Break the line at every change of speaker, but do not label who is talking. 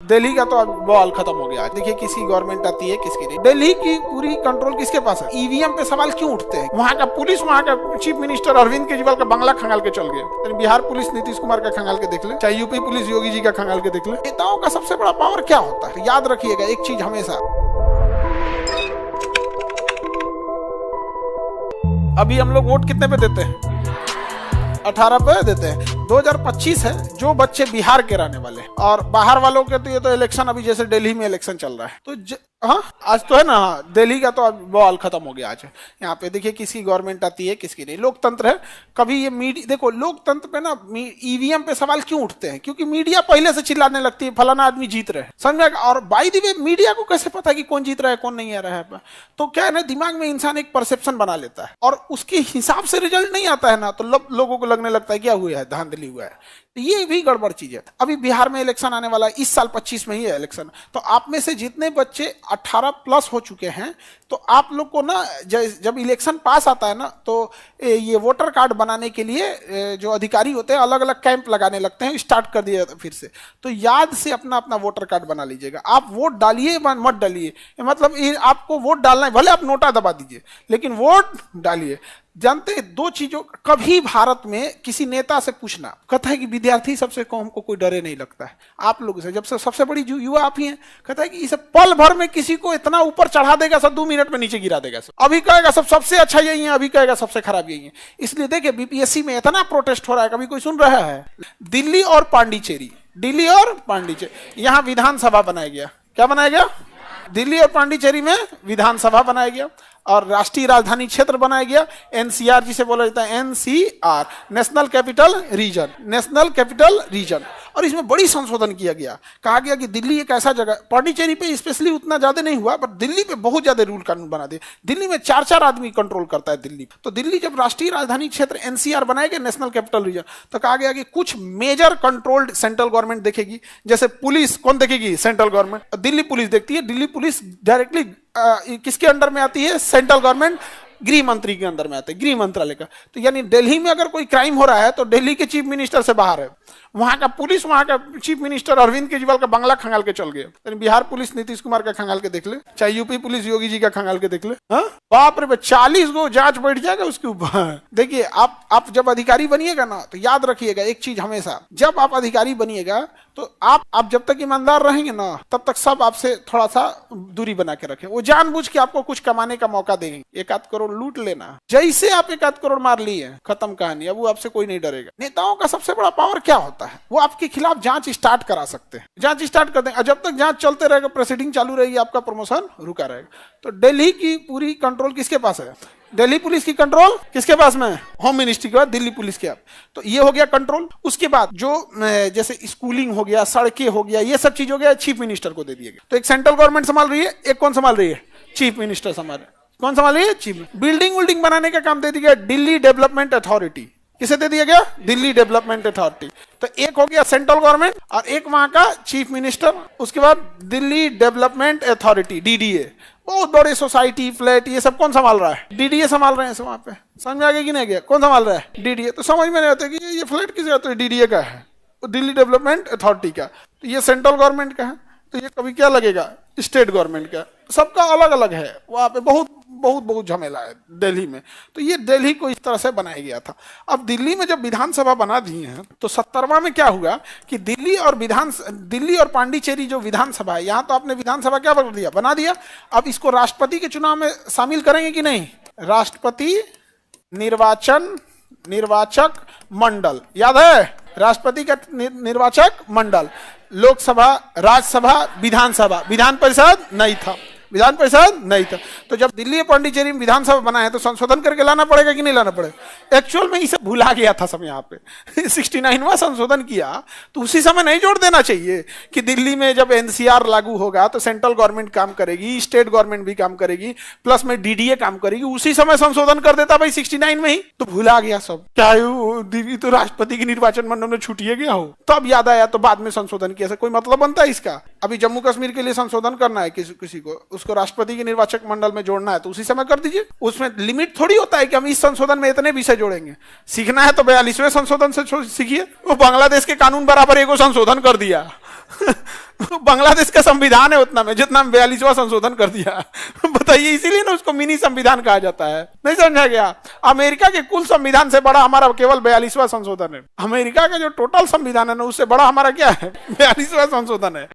दिल्ली का तो अब बॉल खत्म हो गया। देखिए किसकी गवर्नमेंट आती है किसकी नहीं। दिल्ली की पूरी कंट्रोल किसके पास है? ईवीएम पे सवाल क्यों उठते हैं? वहाँ का पुलिस, वहाँ का चीफ मिनिस्टर अरविंद केजरीवाल का बंगला खंगाल के चल गए। बिहार पुलिस नीतीश कुमार का खंगाल के देख ले, चाहे यूपी पुलिस योगी जी का खंगाल के देख ले। नेताओं का सबसे बड़ा पावर क्या होता है? याद रखिएगा एक चीज हमेशा, अभी हम लोग वोट कितने पे देते हैं? 18 पे देते हैं। 2025 है, जो बच्चे बिहार के रहने वाले और बाहर वालों के तो ये तो इलेक्शन, अभी जैसे दिल्ली में इलेक्शन चल रहा है तो हाँ आज तो है ना, दिल्ली का तो अब बॉल खत्म हो गया। आज यहाँ पे देखिए किसकी गवर्नमेंट आती है किसकी नहीं। लोकतंत्र है, कभी ये मीडिया, देखो लोकतंत्र पे ना ईवीएम पे सवाल क्यों उठते हैं? क्योंकि मीडिया पहले से चिल्लाने लगती है फलाना आदमी जीत रहे, समझ में? और बाय द वे मीडिया को कैसे पता कि कौन जीत रहा है कौन नहीं आ रहा है? तो क्या है ना, दिमाग में इंसान एक परसेप्शन बना लेता है और उसके हिसाब से रिजल्ट नहीं आता है ना, तो लोगों को लगने लगता है क्या हुआ है, धांधली हुआ है। ये भी गड़बड़ चीज है। अभी बिहार में इलेक्शन आने वाला है, इस साल 25 में ही है इलेक्शन। तो आप में से जितने बच्चे 18 प्लस हो चुके हैं, तो आप लोग को ना जब इलेक्शन पास आता है ना, तो ये वोटर कार्ड बनाने के लिए जो अधिकारी होते हैं अलग अलग कैंप लगाने लगते हैं, स्टार्ट कर दिया फिर से। तो याद से अपना अपना वोटर कार्ड बना लीजिएगा। आप वोट डालिए मत डालिए, मतलब आपको वोट डालना है, भले आप नोटा दबा दीजिए लेकिन वोट डालिए। जानते हैं दो चीजों, कभी भारत में किसी नेता से पूछना, कहता है कि विद्यार्थी सबसे कौम को कोई डरे नहीं लगता है आप लोगों से, जब से सबसे बड़ी युवा आप ही हैं। कहता है कि इसे पल भर में किसी को इतना ऊपर चढ़ा देगा, सब 2 मिनट में नीचे गिरा देगा। सब अभी कहेगा सब सबसे अच्छा यही है, अभी कहेगा सबसे खराब यही है। इसलिए देखिए बीपीएससी में इतना प्रोटेस्ट हो रहा है, कभी कोई सुन रहा है? दिल्ली और पांडिचेरी, दिल्ली और पांडिचेरी, यहाँ विधानसभा बनाया गया। क्या बनाया गया? दिल्ली और पांडिचेरी में विधानसभा बनाया गया और राष्ट्रीय राजधानी क्षेत्र बनाया गया, एनसीआर जिसे बोला जाता है, NCR, national capital region, national capital region. और इसमें बड़ी संशोधन किया गया, कहा गया कि दिल्ली एक ऐसा जगह, पांडिचेरी पे स्पेशली उतना ज्यादा नहीं हुआ, पर दिल्ली पे बहुत ज्यादा रूल कानून बना दिए। दिल्ली में 4-4 आदमी कंट्रोल करता है दिल्ली। तो दिल्ली जब राष्ट्रीय राजधानी क्षेत्र एनसीआर बनाया गया, नेशनल कैपिटल रीजन, तो कहा गया कि कुछ मेजर कंट्रोल्ड सेंट्रल गवर्नमेंट देखेगी। जैसे पुलिस कौन देखेगी? Central government. दिल्ली पुलिस देखती है। दिल्ली पुलिस डायरेक्टली किसके अंडर में आती है? सेंट्रल गवर्नमेंट, गृह मंत्री के अंदर में आता है, गृह मंत्रालय का। तो यानी दिल्ली में अगर कोई क्राइम हो रहा है तो दिल्ली के चीफ मिनिस्टर से बाहर है। वहां का पुलिस, वहां का चीफ मिनिस्टर अरविंद केजरीवाल का बंगला खंगाल के चल गए। बिहार पुलिस नीतीश कुमार का खंगाल के देख ले, चाहे यूपी पुलिस योगी जी का खंगाल के देख ले। बाप रे, 40 गो जांच बैठ जाएगा उसके ऊपर। देखिए आप जब अधिकारी बनिएगा ना, तो याद रखिएगा एक चीज हमेशा, जब आप अधिकारी बनिएगा तो आप जब तक ईमानदार रहेंगे ना, तब तक सब आपसे थोड़ा सा दूरी बना के रखें। वो जानबूझ के आपको कुछ कमाने का मौका देंगे, 1-8 करोड़ लूट लेना। जैसे आप 1-8 करोड़ मार लिए, खत्म कहानी। अब वो आपसे कोई नहीं डरेगा। नेताओं का सबसे बड़ा पावर क्या होता है? वो आपके खिलाफ जांच स्टार्ट करा सकते हैं, जांच स्टार्ट कर देंगे। जब तक जांच चलते रहेगा, प्रोसीडिंग चालू रहेगी, आपका प्रमोशन रुका रहेगा। तो दिल्ली की पूरी कंट्रोल किसके पास है? दिल्ली पुलिस की कंट्रोल किसके पास में? होम मिनिस्ट्री के बाद दिल्ली पुलिस के। तो ये हो गया कंट्रोल। उसके बाद जो जैसे स्कूलिंग हो गया, सड़कें हो गया, ये सब चीज हो गया, चीफ मिनिस्टर को दे दिया गया। तो एक सेंट्रल गवर्नमेंट संभाल रही है, एक कौन संभाल रही है? चीफ मिनिस्टर संभाल रहे। कौन संभाल रही है? चीफ। बिल्डिंग बनाने का काम दे दिया गया दिल्ली डेवलपमेंट अथॉरिटी। किसे दे दिया गया? Delhi development authority. तो एक हो गया सेंट्रल गवर्नमेंट और एक वहां का चीफ मिनिस्टर। उसके बाद दिल्ली डेवलपमेंट अथॉरिटी, डीडीए। बहुत बड़े सोसाइटी, फ्लैट, ये सब कौन संभाल रहा है? डीडीए संभाल रहे हैं। वहां पे समझ में आ गया कि नहीं गया? कौन संभाल रहा है? डीडीए। तो समझ में नहीं आता कि ये फ्लैट किसका? तो डीडीए का है, दिल्ली डेवलपमेंट अथॉरिटी का। तो ये सेंट्रल गवर्नमेंट का है, तो ये कभी क्या लगेगा? स्टेट गवर्नमेंट का। सबका अलग अलग है। वहां पे बहुत झमेला है दिल्ली में। तो ये दिल्ली को इस तरह से बनाया गया था। अब दिल्ली में जब विधानसभा बना दी है, तो 70वां में क्या हुआ कि दिल्ली और पांडिचेरी जो विधानसभा है, यहाँ तो आपने विधानसभा क्या कर दिया? बना दिया। अब इसको राष्ट्रपति के चुनाव में शामिल करेंगे कि नहीं? राष्ट्रपति निर्वाचक मंडल, याद है? राष्ट्रपति का निर्वाचक मंडल, लोकसभा, राज्यसभा, विधानसभा, विधान परिषद नहीं था। विधान परिषद नहीं था। तो जब दिल्ली और पांडिचेरी में विधानसभा बना है, तो संशोधन करके लाना पड़ेगा कि नहीं लाना पड़ेगा? एक्चुअल में इसे भुला गया था सब यहाँ पे 69वां संशोधन किया, तो उसी समय नहीं जोड़ देना चाहिए कि दिल्ली में जब एनसीआर लागू होगा तो सेंट्रल गवर्नमेंट काम करेगी, स्टेट गवर्नमेंट भी काम करेगी, प्लस में डीडीए काम करेगी। उसी समय संशोधन कर देता भाई 69 में ही, तो भुला गया सब। क्या दिल्ली तो राष्ट्रपति के निर्वाचन मंडल में छूटिए गया हो, तब याद आया, तो बाद में संशोधन किया। कोई मतलब बनता है इसका? अभी जम्मू कश्मीर के लिए संशोधन करना है किसी किसी को, उसको राष्ट्रपति के निर्वाचक मंडल में जोड़ना है तो उसी समय कर दीजिए। उसमें लिमिट थोड़ी होता है कि हम इस संशोधन में इतने विषय जोड़ेंगे। सीखना है तो 42वें संशोधन से सीखिए। वो बांग्लादेश के कानून बराबर एगो संशोधन कर दिया बांग्लादेश का संविधान है उतना में जितना में 42वां संशोधन कर दिया बताइए, इसीलिए ना उसको मिनी संविधान कहा जाता है। नहीं समझा गया? अमेरिका के कुल संविधान से बड़ा हमारा केवल 42वां संशोधन है। अमेरिका का जो टोटल संविधान है ना उससे बड़ा हमारा क्या है? 42वां संशोधन है।